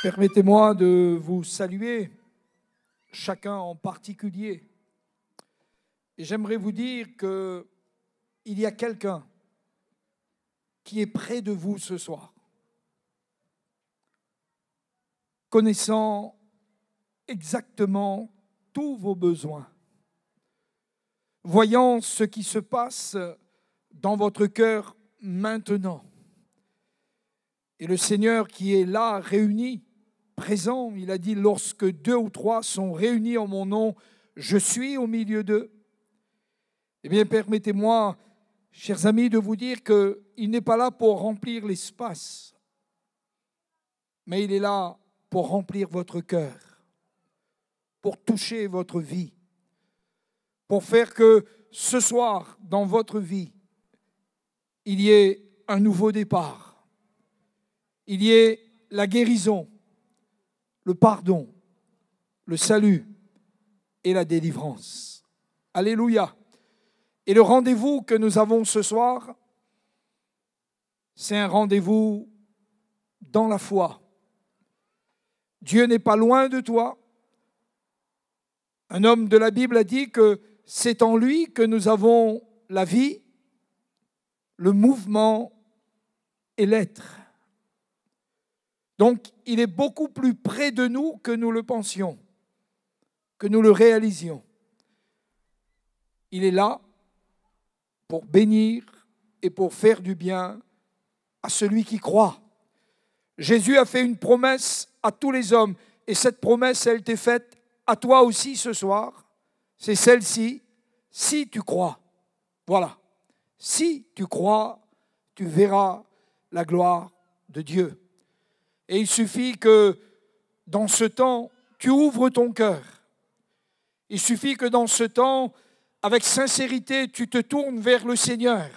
Permettez-moi de vous saluer, chacun en particulier. Et j'aimerais vous dire qu'il y a quelqu'un qui est près de vous ce soir, connaissant exactement tous vos besoins, voyant ce qui se passe dans votre cœur maintenant. Et le Seigneur qui est là, réuni, présent, il a dit, lorsque 2 ou 3 sont réunis en mon nom, je suis au milieu d'eux. Eh bien, permettez-moi, chers amis, de vous dire qu'il n'est pas là pour remplir l'espace, mais il est là pour remplir votre cœur, pour toucher votre vie, pour faire que ce soir, dans votre vie, il y ait un nouveau départ, il y ait la guérison, le pardon, le salut et la délivrance. Alléluia. Et le rendez-vous que nous avons ce soir, c'est un rendez-vous dans la foi. Dieu n'est pas loin de toi. Un homme de la Bible a dit que c'est en lui que nous avons la vie, le mouvement et l'être. Donc, il est beaucoup plus près de nous que nous le pensions, que nous le réalisions. Il est là pour bénir et pour faire du bien à celui qui croit. Jésus a fait une promesse à tous les hommes, et cette promesse, elle t'est faite à toi aussi ce soir. C'est celle-ci, si tu crois. Voilà. Si tu crois, tu verras la gloire de Dieu. Et il suffit que dans ce temps, tu ouvres ton cœur. Il suffit que dans ce temps, avec sincérité, tu te tournes vers le Seigneur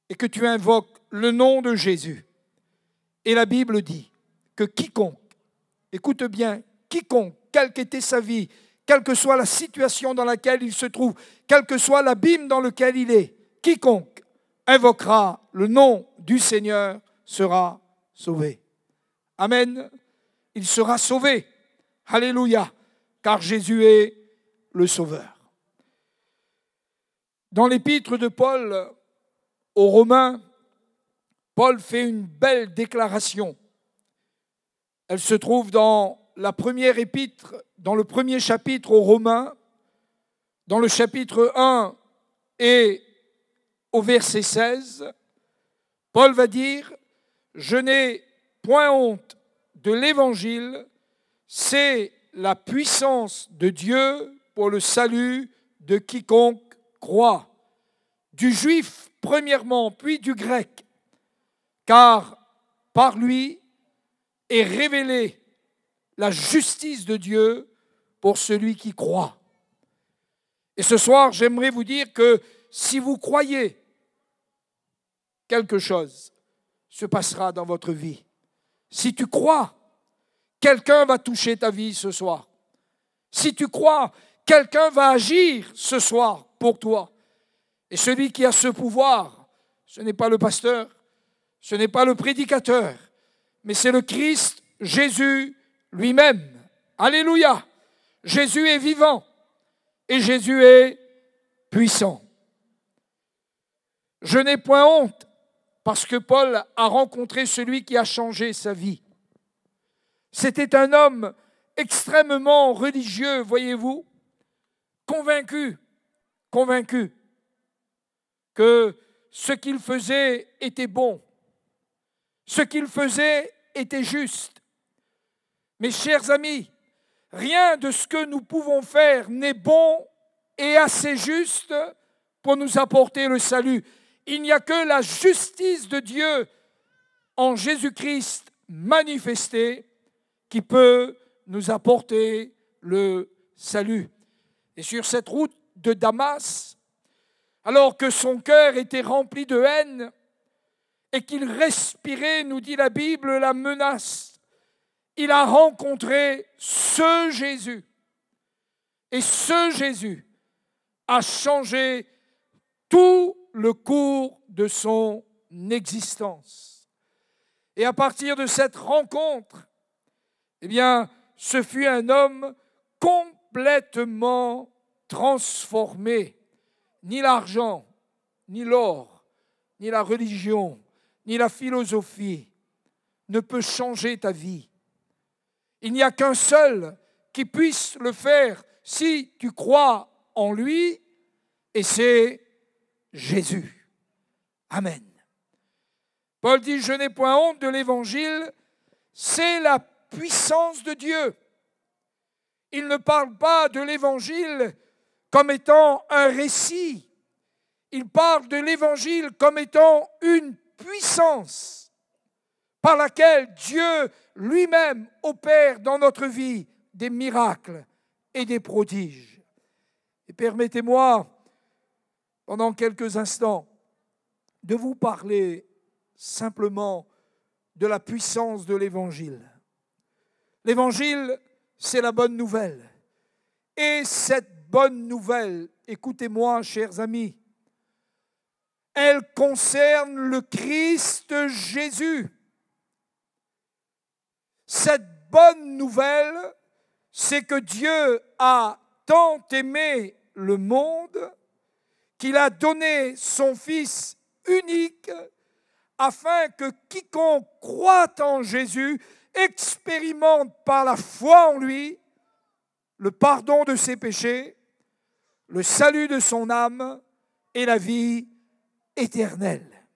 et que tu invoques le nom de Jésus. Et la Bible dit que quiconque, écoute bien, quiconque, quelle qu'était sa vie, quelle que soit la situation dans laquelle il se trouve, quel que soit l'abîme dans lequel il est, quiconque invoquera le nom du Seigneur sera sauvé. Amen. Il sera sauvé. Alléluia. Car Jésus est le Sauveur. Dans l'épître de Paul aux Romains, Paul fait une belle déclaration. Elle se trouve dans la première épître, dans le premier chapitre aux Romains, dans le chapitre 1 et au verset 16. Paul va dire « Je n'ai point honte de l'Évangile, c'est la puissance de Dieu pour le salut de quiconque croit, du juif premièrement, puis du grec, car par lui est révélée la justice de Dieu pour celui qui croit. » Et ce soir, j'aimerais vous dire que si vous croyez, quelque chose se passera dans votre vie. Si tu crois, quelqu'un va toucher ta vie ce soir. Si tu crois, quelqu'un va agir ce soir pour toi. Et celui qui a ce pouvoir, ce n'est pas le pasteur, ce n'est pas le prédicateur, mais c'est le Christ, Jésus lui-même. Alléluia! Jésus est vivant et Jésus est puissant. Je n'ai point honte parce que Paul a rencontré celui qui a changé sa vie. C'était un homme extrêmement religieux, voyez-vous, convaincu que ce qu'il faisait était bon, ce qu'il faisait était juste. Mes chers amis, rien de ce que nous pouvons faire n'est bon et assez juste pour nous apporter le salut. Il n'y a que la justice de Dieu en Jésus-Christ manifestée qui peut nous apporter le salut. Et sur cette route de Damas, alors que son cœur était rempli de haine et qu'il respirait, nous dit la Bible, la menace, il a rencontré ce Jésus. Et ce Jésus a changé tout le cours de son existence. Et à partir de cette rencontre, eh bien, ce fut un homme complètement transformé. Ni l'argent, ni l'or, ni la religion, ni la philosophie ne peut changer ta vie. Il n'y a qu'un seul qui puisse le faire si tu crois en lui, et c'est Jésus. Amen. Paul dit, je n'ai point honte de l'évangile, c'est la puissance de Dieu. Il ne parle pas de l'évangile comme étant un récit. Il parle de l'évangile comme étant une puissance par laquelle Dieu lui-même opère dans notre vie des miracles et des prodiges. Et permettez-moi, pendant quelques instants, de vous parler simplement de la puissance de l'Évangile. L'Évangile, c'est la bonne nouvelle. Et cette bonne nouvelle, écoutez-moi, chers amis, elle concerne le Christ Jésus. Cette bonne nouvelle, c'est que Dieu a tant aimé le monde qu'il a donné son Fils unique afin que quiconque croit en Jésus expérimente par la foi en lui le pardon de ses péchés, le salut de son âme et la vie éternelle.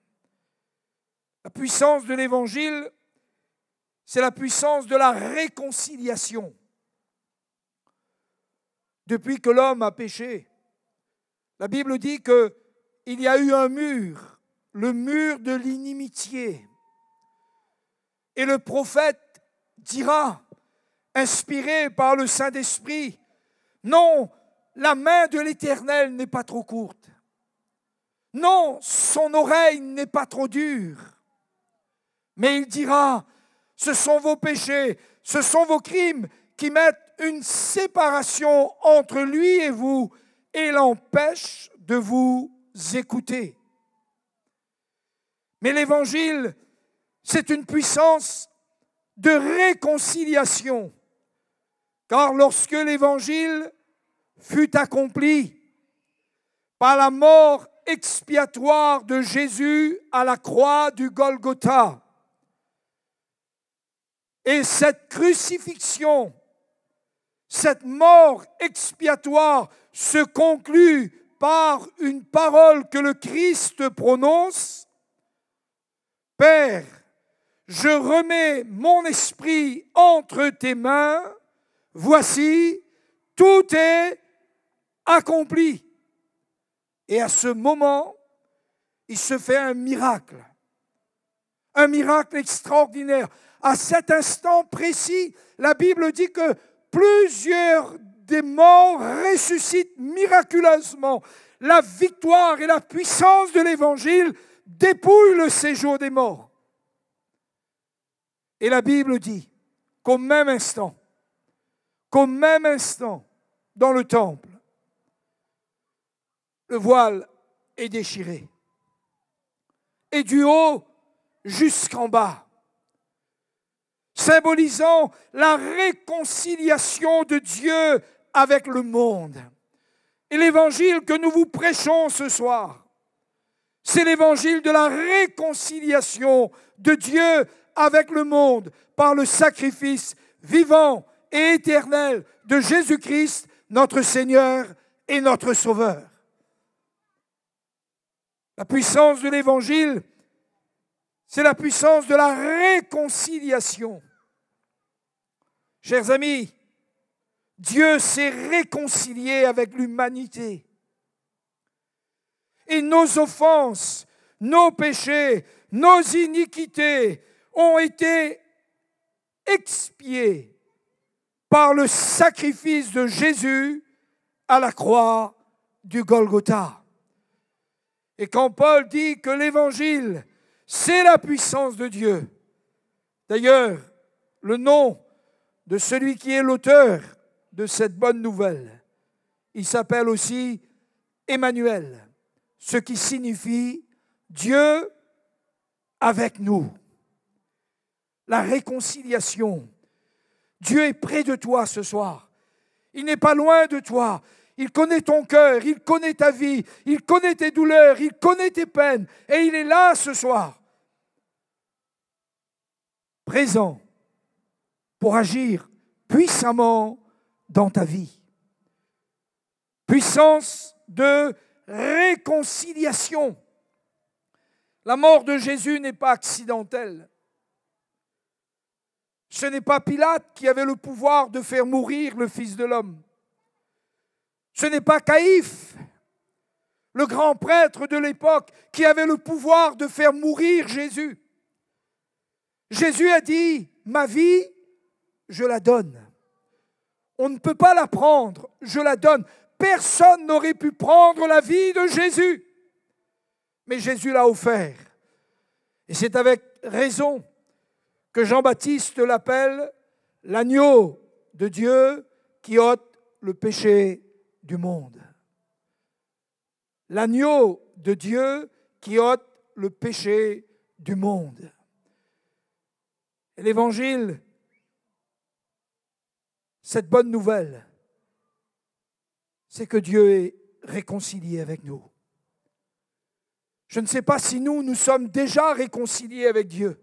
La puissance de l'Évangile, c'est la puissance de la réconciliation. Depuis que l'homme a péché, la Bible dit qu'il y a eu un mur, le mur de l'inimitié. Et le prophète dira, inspiré par le Saint-Esprit, non, la main de l'Éternel n'est pas trop courte. Non, son oreille n'est pas trop dure. Mais il dira, ce sont vos péchés, ce sont vos crimes qui mettent une séparation entre lui et vous et l'empêchent de vous écouter. Mais l'Évangile, c'est une puissance de réconciliation. Car lorsque l'Évangile fut accompli par la mort expiatoire de Jésus à la croix du Golgotha, et cette crucifixion, cette mort expiatoire se conclut par une parole que le Christ prononce, « Père, je remets mon esprit entre tes mains, voici, tout est accompli. » Et à ce moment, il se fait un miracle extraordinaire. À cet instant précis, la Bible dit que plusieurs des morts ressuscitent miraculeusement. La victoire et la puissance de l'Évangile dépouillent le séjour des morts. Et la Bible dit qu'au même instant, dans le temple, le voile est déchiré. Et du haut jusqu'en bas, symbolisant la réconciliation de Dieu avec le monde. Et l'évangile que nous vous prêchons ce soir, c'est l'évangile de la réconciliation de Dieu avec le monde par le sacrifice vivant et éternel de Jésus-Christ, notre Seigneur et notre Sauveur. La puissance de l'évangile, c'est la puissance de la réconciliation. Chers amis, Dieu s'est réconcilié avec l'humanité. Et nos offenses, nos péchés, nos iniquités ont été expiés par le sacrifice de Jésus à la croix du Golgotha. Et quand Paul dit que l'Évangile, c'est la puissance de Dieu, d'ailleurs, le nom de celui qui est l'auteur de cette bonne nouvelle, il s'appelle aussi Emmanuel, ce qui signifie Dieu avec nous. la réconciliation. Dieu est près de toi ce soir. Il n'est pas loin de toi. Il connaît ton cœur, il connaît ta vie, il connaît tes douleurs, il connaît tes peines. Et il est là ce soir, présent, pour agir puissamment dans ta vie. Puissance de réconciliation. La mort de Jésus n'est pas accidentelle. Ce n'est pas Pilate qui avait le pouvoir de faire mourir le Fils de l'homme. Ce n'est pas Caïphe, le grand prêtre de l'époque, qui avait le pouvoir de faire mourir Jésus. Jésus a dit, ma vie, je la donne. On ne peut pas la prendre, je la donne. Personne n'aurait pu prendre la vie de Jésus. Mais Jésus l'a offert. Et c'est avec raison que Jean-Baptiste l'appelle l'agneau de Dieu qui ôte le péché du monde. L'agneau de Dieu qui ôte le péché du monde. Et l'Évangile, cette bonne nouvelle, c'est que Dieu est réconcilié avec nous. Je ne sais pas si nous sommes déjà réconciliés avec Dieu.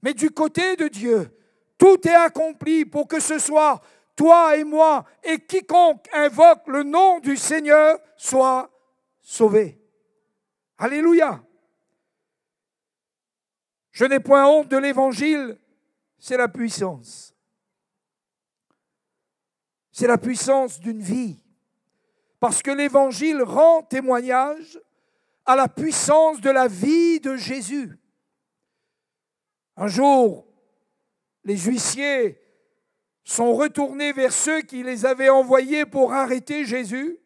Mais du côté de Dieu, tout est accompli pour que ce soir, toi et moi, et quiconque invoque le nom du Seigneur soit sauvé. Alléluia. Je n'ai point honte de l'Évangile, c'est la puissance. C'est la puissance d'une vie. Parce que l'Évangile rend témoignage à la puissance de la vie de Jésus. Un jour, les huissiers sont retournés vers ceux qui les avaient envoyés pour arrêter Jésus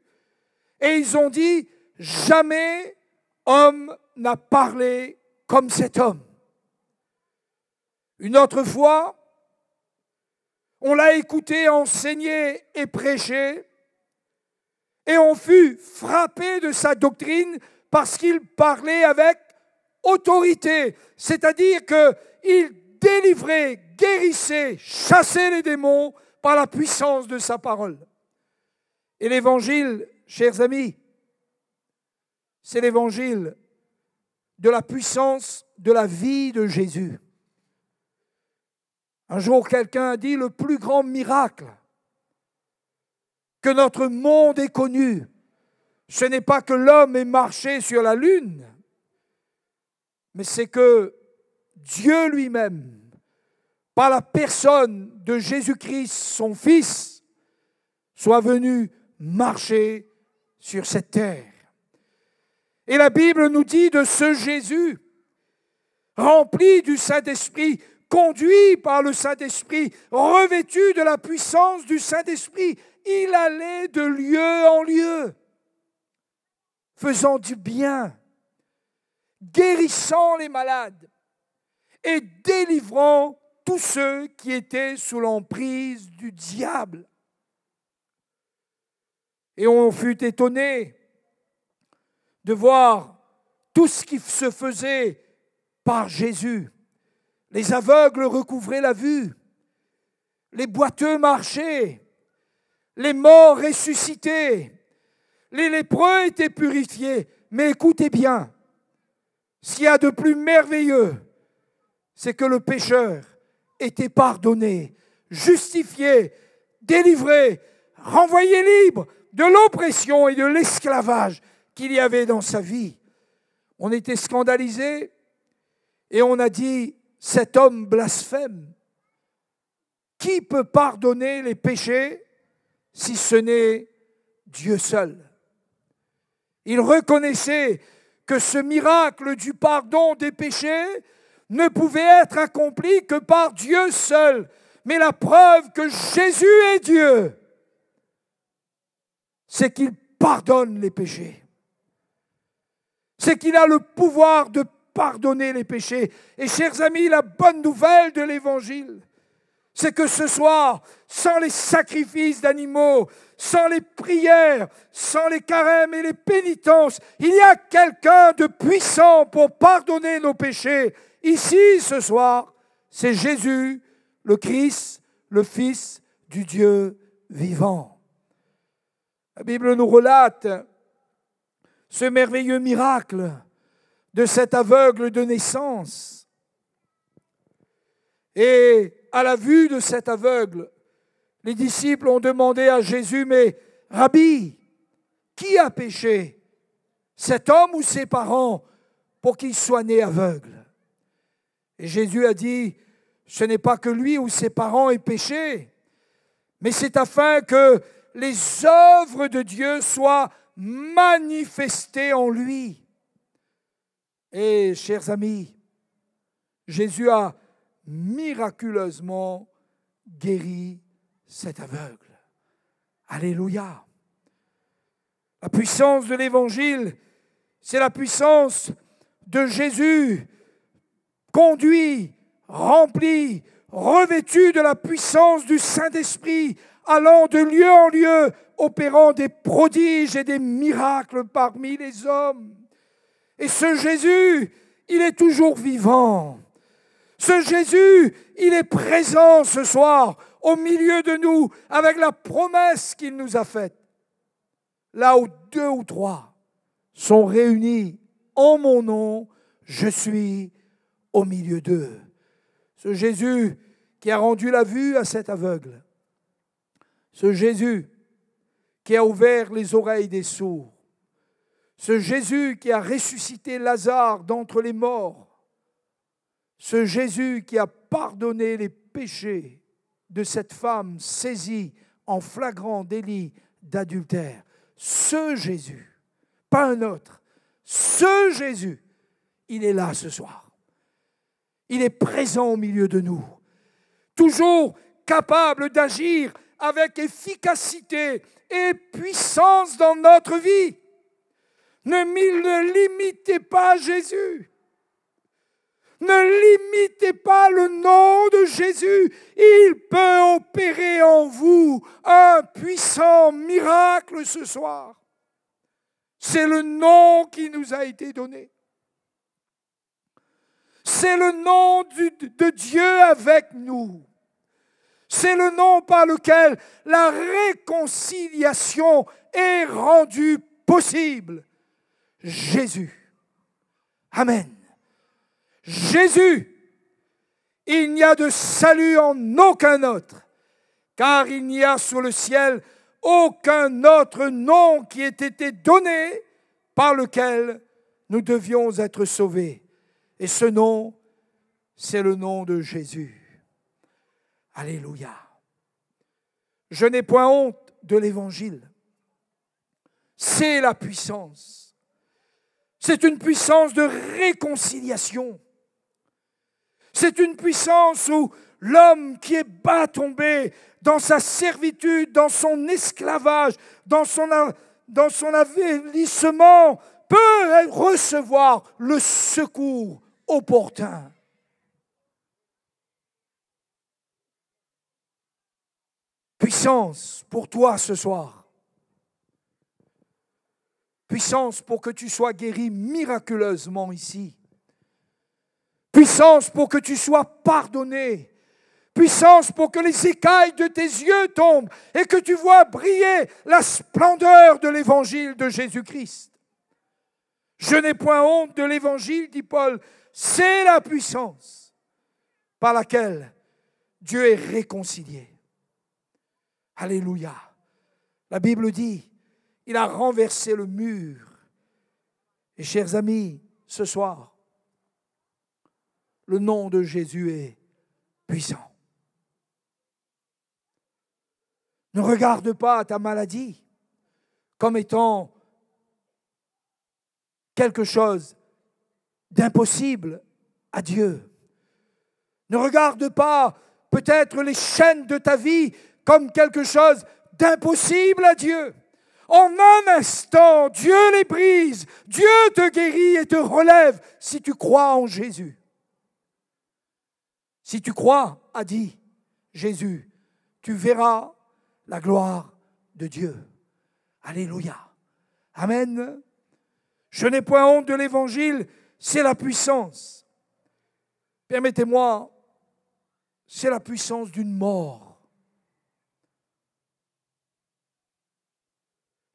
et ils ont dit, jamais homme n'a parlé comme cet homme. Une autre fois, on l'a écouté enseigner et prêcher et on fut frappé de sa doctrine parce qu'il parlait avec autorité, c'est-à-dire qu'il délivrait, guérissait, chassait les démons par la puissance de sa parole. Et l'Évangile, chers amis, c'est l'Évangile de la puissance de la vie de Jésus. Un jour, quelqu'un a dit, le plus grand miracle que notre monde ait connu, ce n'est pas que l'homme ait marché sur la lune, mais c'est que Dieu lui-même, par la personne de Jésus-Christ, son Fils, soit venu marcher sur cette terre. Et la Bible nous dit de ce Jésus, rempli du Saint-Esprit, conduit par le Saint-Esprit, revêtu de la puissance du Saint-Esprit, il allait de lieu en lieu, faisant du bien, guérissant les malades et délivrant tous ceux qui étaient sous l'emprise du diable. Et on fut étonné de voir tout ce qui se faisait par Jésus. Les aveugles recouvraient la vue, les boiteux marchaient, les morts ressuscitaient, les lépreux étaient purifiés. Mais écoutez bien, ce qu'il y a de plus merveilleux, c'est que le pécheur était pardonné, justifié, délivré, renvoyé libre de l'oppression et de l'esclavage qu'il y avait dans sa vie. On était scandalisés et on a dit, cet homme blasphème. Qui peut pardonner les péchés si ce n'est Dieu seul? Il reconnaissait que ce miracle du pardon des péchés ne pouvait être accompli que par Dieu seul. Mais la preuve que Jésus est Dieu, c'est qu'il pardonne les péchés. C'est qu'il a le pouvoir de pardonner les péchés. Et chers amis, la bonne nouvelle de l'Évangile, c'est que ce soir, sans les sacrifices d'animaux, sans les prières, sans les carêmes et les pénitences, il y a quelqu'un de puissant pour pardonner nos péchés. Ici, ce soir, c'est Jésus, le Christ, le Fils du Dieu vivant. La Bible nous relate ce merveilleux miracle de cet aveugle de naissance. Et à la vue de cet aveugle, les disciples ont demandé à Jésus, mais Rabbi, qui a péché, cet homme ou ses parents, pour qu'il soit né aveugle? Et Jésus a dit, ce n'est pas que lui ou ses parents aient péché, mais c'est afin que les œuvres de Dieu soient manifestées en lui. Et chers amis, Jésus a miraculeusement guéri cet aveugle. Alléluia. La puissance de l'Évangile, c'est la puissance de Jésus, conduit, rempli, revêtu de la puissance du Saint-Esprit, allant de lieu en lieu, opérant des prodiges et des miracles parmi les hommes. Et ce Jésus, il est toujours vivant. Ce Jésus, il est présent ce soir au milieu de nous avec la promesse qu'il nous a faite. Là où 2 ou 3 sont réunis en mon nom, je suis au milieu d'eux. Ce Jésus qui a rendu la vue à cet aveugle. Ce Jésus qui a ouvert les oreilles des sourds. Ce Jésus qui a ressuscité Lazare d'entre les morts. Ce Jésus qui a pardonné les péchés de cette femme saisie en flagrant délit d'adultère. Ce Jésus, pas un autre, ce Jésus, il est là ce soir. Il est présent au milieu de nous, toujours capable d'agir avec efficacité et puissance dans notre vie. Ne limitez pas Jésus. Ne limitez pas le nom de Jésus. Il peut opérer en vous un puissant miracle ce soir. C'est le nom qui nous a été donné. C'est le nom de Dieu avec nous. C'est le nom par lequel la réconciliation est rendue possible. Jésus. Amen. Jésus. Il n'y a de salut en aucun autre, car il n'y a sous le ciel aucun autre nom qui ait été donné par lequel nous devions être sauvés. Et ce nom, c'est le nom de Jésus. Alléluia. Je n'ai point honte de l'Évangile. C'est la puissance. C'est une puissance de réconciliation. C'est une puissance où l'homme qui est bas tombé dans sa servitude, dans son esclavage, dans son avilissement, peut recevoir le secours opportun. Puissance pour toi ce soir. Puissance pour que tu sois guéri miraculeusement ici. Puissance pour que tu sois pardonné. Puissance pour que les écailles de tes yeux tombent et que tu vois briller la splendeur de l'évangile de Jésus-Christ. Je n'ai point honte de l'évangile, dit Paul. C'est la puissance par laquelle Dieu est réconcilié. Alléluia. La Bible dit, il a renversé le mur. Et chers amis, ce soir, le nom de Jésus est puissant. Ne regarde pas ta maladie comme étant quelque chose d'impossible à Dieu. Ne regarde pas peut-être les chaînes de ta vie comme quelque chose d'impossible à Dieu. En un instant, Dieu les brise, Dieu te guérit et te relève si tu crois en Jésus. Si tu crois, a dit Jésus, tu verras la gloire de Dieu. Alléluia. Amen. Je n'ai point honte de l'Évangile, c'est la puissance. Permettez-moi c'est la puissance d'une mort.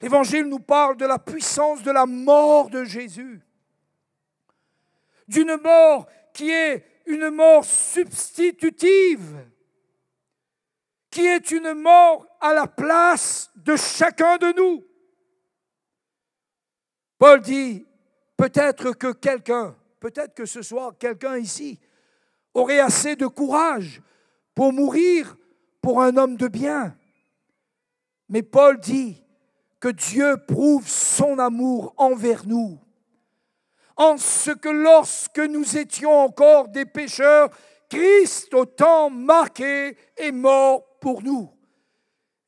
L'Évangile nous parle de la puissance de la mort de Jésus. D'une mort qui est une mort substitutive, qui est une mort à la place de chacun de nous. Paul dit, peut-être que ce soir, quelqu'un ici aurait assez de courage pour mourir pour un homme de bien. Mais Paul dit que Dieu prouve son amour envers nous, en ce que lorsque nous étions encore des pécheurs, Christ, au temps marqué, est mort pour nous.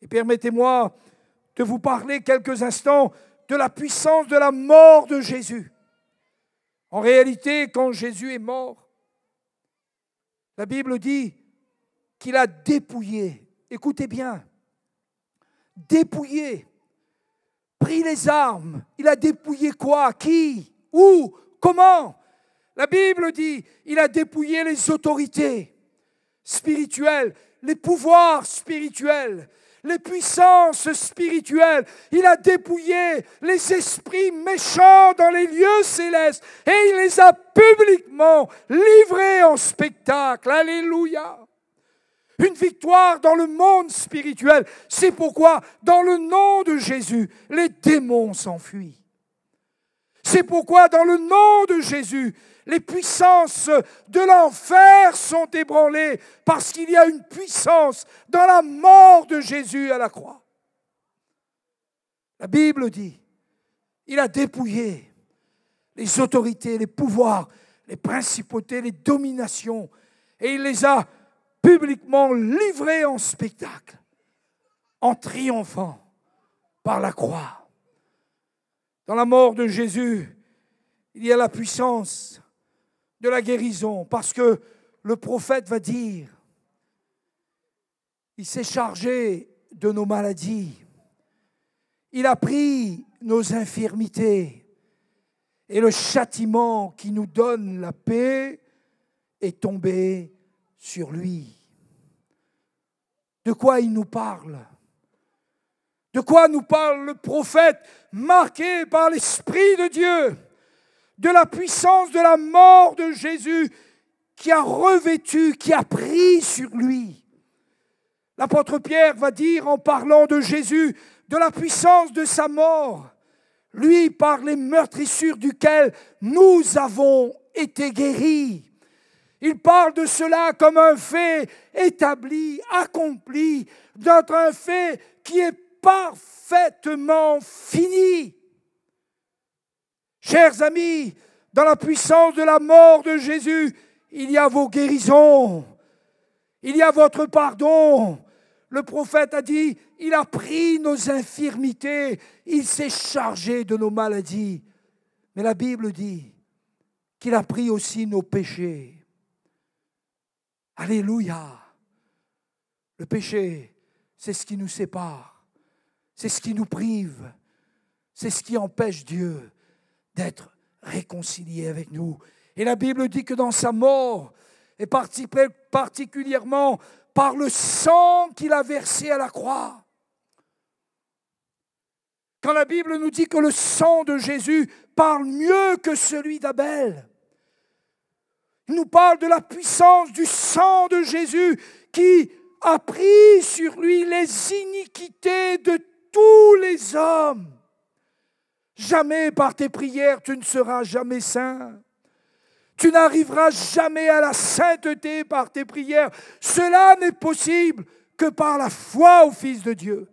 Et permettez-moi de vous parler quelques instants de la puissance de la mort de Jésus. En réalité, quand Jésus est mort, la Bible dit qu'il a dépouillé, écoutez bien, dépouillé, pris les armes. Il a dépouillé quoi? Qui? Où? Comment? La Bible dit il a dépouillé les autorités spirituelles, les pouvoirs spirituels, les puissances spirituelles. Il a dépouillé les esprits méchants dans les lieux célestes et il les a publiquement livrés en spectacle. Alléluia! Une victoire dans le monde spirituel. C'est pourquoi, dans le nom de Jésus, les démons s'enfuient. C'est pourquoi, dans le nom de Jésus, les puissances de l'enfer sont ébranlées, parce qu'il y a une puissance dans la mort de Jésus à la croix. La Bible dit, il a dépouillé les autorités, les pouvoirs, les principautés, les dominations, et il les a publiquement livrés en spectacle, en triomphant par la croix. Dans la mort de Jésus, il y a la puissance de la guérison, parce que le prophète va dire, il s'est chargé de nos maladies, il a pris nos infirmités, et le châtiment qui nous donne la paix est tombé sur lui. De quoi il nous parle? De quoi nous parle le prophète marqué par l'Esprit de Dieu? De la puissance de la mort de Jésus qui a revêtu, qui a pris sur lui. L'apôtre Pierre va dire en parlant de Jésus, de la puissance de sa mort, lui par les meurtrissures duquel nous avons été guéris. Il parle de cela comme un fait établi, accompli, d'un fait qui est parfaitement fini. Chers amis, dans la puissance de la mort de Jésus, il y a vos guérisons, il y a votre pardon. Le prophète a dit, il a pris nos infirmités, il s'est chargé de nos maladies. Mais la Bible dit qu'il a pris aussi nos péchés. Alléluia! Le péché, c'est ce qui nous sépare, c'est ce qui nous prive, c'est ce qui empêche Dieu d'être réconcilié avec nous. Et la Bible dit que dans sa mort, et particulièrement par le sang qu'il a versé à la croix, quand la Bible nous dit que le sang de Jésus parle mieux que celui d'Abel, il nous parle de la puissance du sang de Jésus qui a pris sur lui les iniquités de tous les hommes. Jamais par tes prières tu ne seras jamais saint. Tu n'arriveras jamais à la sainteté par tes prières. Cela n'est possible que par la foi au Fils de Dieu,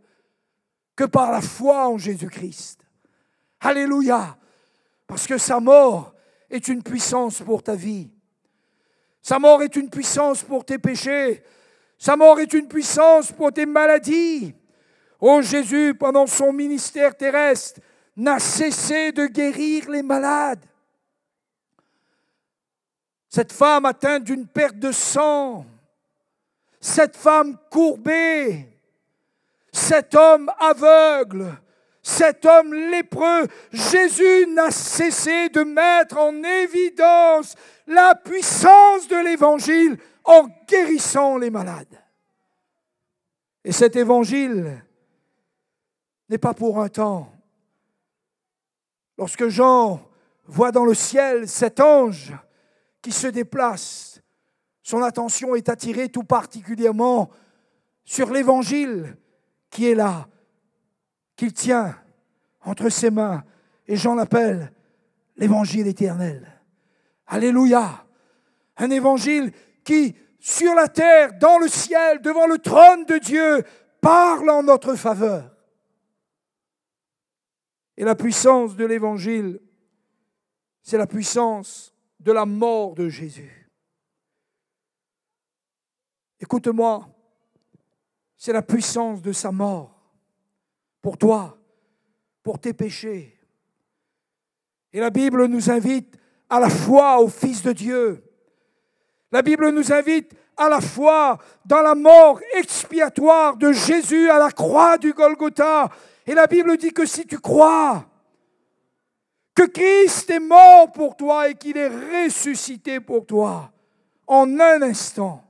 que par la foi en Jésus-Christ. Alléluia! Parce que sa mort est une puissance pour ta vie. Sa mort est une puissance pour tes péchés. Sa mort est une puissance pour tes maladies. Oh, Jésus, pendant son ministère terrestre, n'a cessé de guérir les malades. Cette femme atteinte d'une perte de sang, cette femme courbée, cet homme aveugle, cet homme lépreux, Jésus n'a cessé de mettre en évidence la puissance de l'Évangile en guérissant les malades. Et cet évangile n'est pas pour un temps. Lorsque Jean voit dans le ciel cet ange qui se déplace, son attention est attirée tout particulièrement sur l'évangile qui est là, qu'il tient entre ses mains. Et Jean l'appelle l'évangile éternel. Alléluia! Un évangile qui, sur la terre, dans le ciel, devant le trône de Dieu, parle en notre faveur. Et la puissance de l'évangile, c'est la puissance de la mort de Jésus. Écoute-moi, c'est la puissance de sa mort pour toi, pour tes péchés. Et la Bible nous invite à la foi au Fils de Dieu. La Bible nous invite à la foi dans la mort expiatoire de Jésus à la croix du Golgotha. Et la Bible dit que si tu crois que Christ est mort pour toi et qu'il est ressuscité pour toi, en un instant,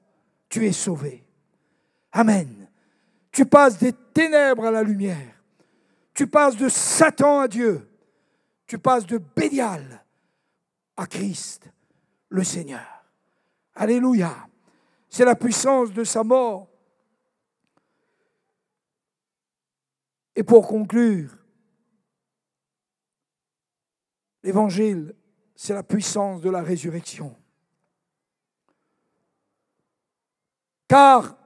tu es sauvé. Amen. Tu passes des ténèbres à la lumière. Tu passes de Satan à Dieu. Tu passes de Bélial à Christ, le Seigneur. Alléluia. C'est la puissance de sa mort. Et pour conclure, l'Évangile, c'est la puissance de la résurrection. Car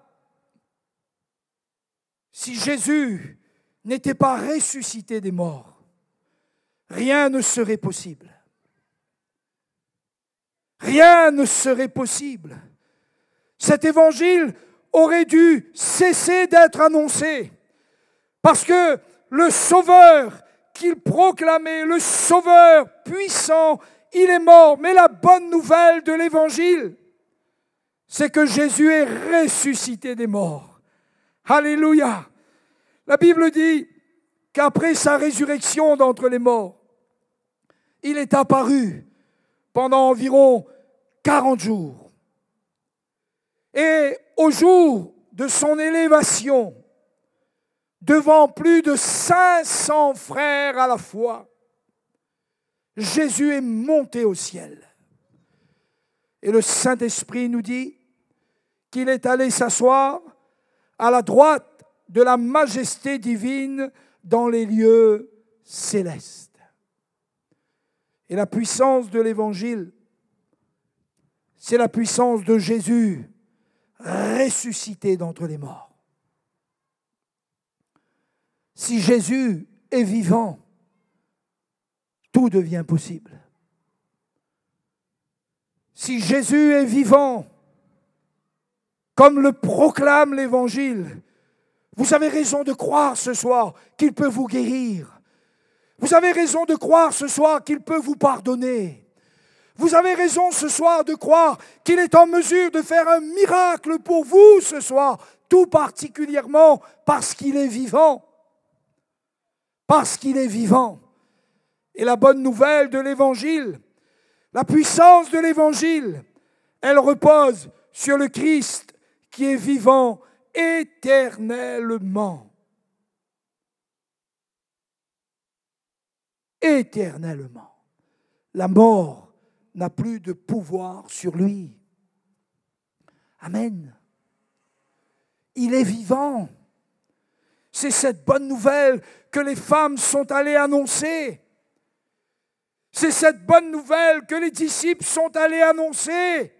si Jésus n'était pas ressuscité des morts, rien ne serait possible. Rien ne serait possible. Cet évangile aurait dû cesser d'être annoncé parce que le Sauveur qu'il proclamait, le Sauveur puissant, il est mort. Mais la bonne nouvelle de l'évangile, c'est que Jésus est ressuscité des morts. Alléluia. La Bible dit qu'après sa résurrection d'entre les morts, il est apparu pendant environ 40 jours. Et au jour de son élévation, devant plus de 500 frères à la fois, Jésus est monté au ciel. Et le Saint-Esprit nous dit qu'il est allé s'asseoir à la droite de la majesté divine dans les lieux célestes. Et la puissance de l'Évangile, c'est la puissance de Jésus ressuscité d'entre les morts. Si Jésus est vivant, tout devient possible. Si Jésus est vivant, comme le proclame l'Évangile, vous avez raison de croire ce soir qu'il peut vous guérir. Vous avez raison de croire ce soir qu'il peut vous pardonner. Vous avez raison ce soir de croire qu'il est en mesure de faire un miracle pour vous ce soir, tout particulièrement parce qu'il est vivant. Parce qu'il est vivant. Et la bonne nouvelle de l'Évangile, la puissance de l'Évangile, elle repose sur le Christ qui est vivant éternellement. Éternellement. La mort n'a plus de pouvoir sur lui. Amen. Il est vivant. C'est cette bonne nouvelle que les femmes sont allées annoncer. C'est cette bonne nouvelle que les disciples sont allés annoncer.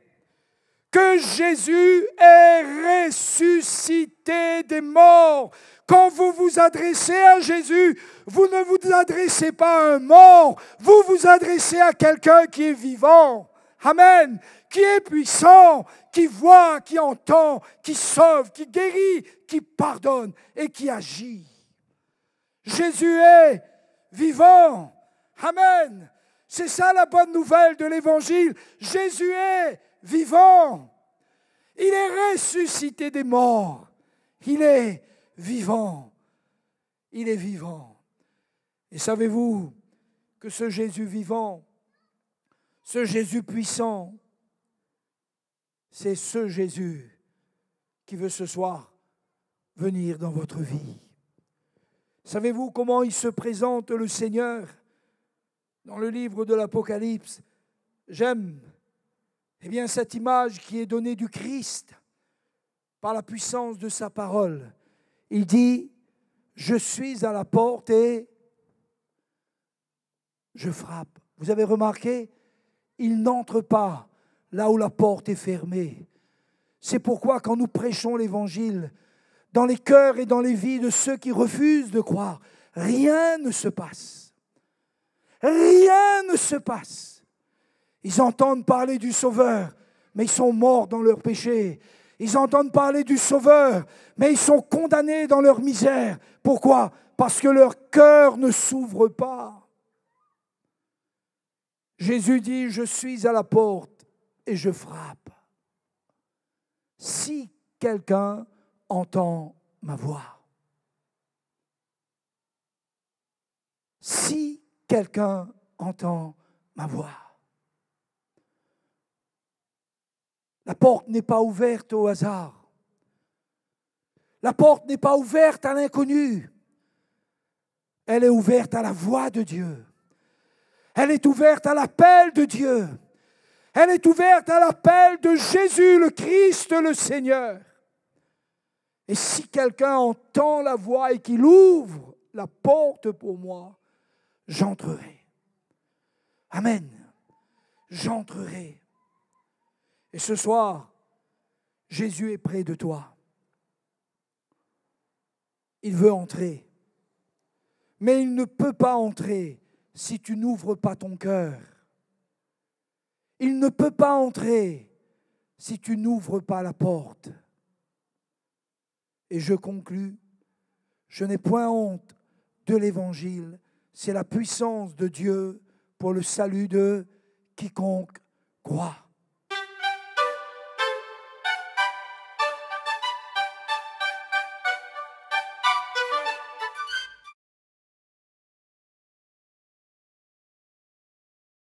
Que Jésus est ressuscité des morts. Quand vous vous adressez à Jésus, vous ne vous adressez pas à un mort, vous vous adressez à quelqu'un qui est vivant. Amen. Qui est puissant, qui voit, qui entend, qui sauve, qui guérit, qui pardonne et qui agit. Jésus est vivant. Amen. C'est ça la bonne nouvelle de l'Évangile. Jésus est vivant. Il est ressuscité des morts. Il est vivant. Il est vivant. Et savez-vous que ce Jésus vivant, ce Jésus puissant, c'est ce Jésus qui veut ce soir venir dans votre vie. Savez-vous comment il se présente, le Seigneur, dans le livre de l'Apocalypse? J'aime cette image qui est donnée du Christ par la puissance de sa parole. Il dit, je suis à la porte et je frappe. Vous avez remarqué, il n'entre pas là où la porte est fermée. C'est pourquoi quand nous prêchons l'Évangile, dans les cœurs et dans les vies de ceux qui refusent de croire, rien ne se passe. Rien ne se passe. Ils entendent parler du Sauveur, mais ils sont morts dans leur péché. Ils entendent parler du Sauveur, mais ils sont condamnés dans leur misère. Pourquoi? Parce que leur cœur ne s'ouvre pas. Jésus dit, je suis à la porte et je frappe. Si quelqu'un entend ma voix, si quelqu'un entend ma voix, la porte n'est pas ouverte au hasard. La porte n'est pas ouverte à l'inconnu. Elle est ouverte à la voix de Dieu. Elle est ouverte à l'appel de Dieu. Elle est ouverte à l'appel de Jésus, le Christ, le Seigneur. Et si quelqu'un entend la voix et qu'il ouvre la porte pour moi, j'entrerai. Amen. J'entrerai. Et ce soir, Jésus est près de toi. Il veut entrer. Mais il ne peut pas entrer si tu n'ouvres pas ton cœur. Il ne peut pas entrer si tu n'ouvres pas la porte. Et je conclus, je n'ai point honte de l'Évangile. C'est la puissance de Dieu pour le salut de quiconque croit.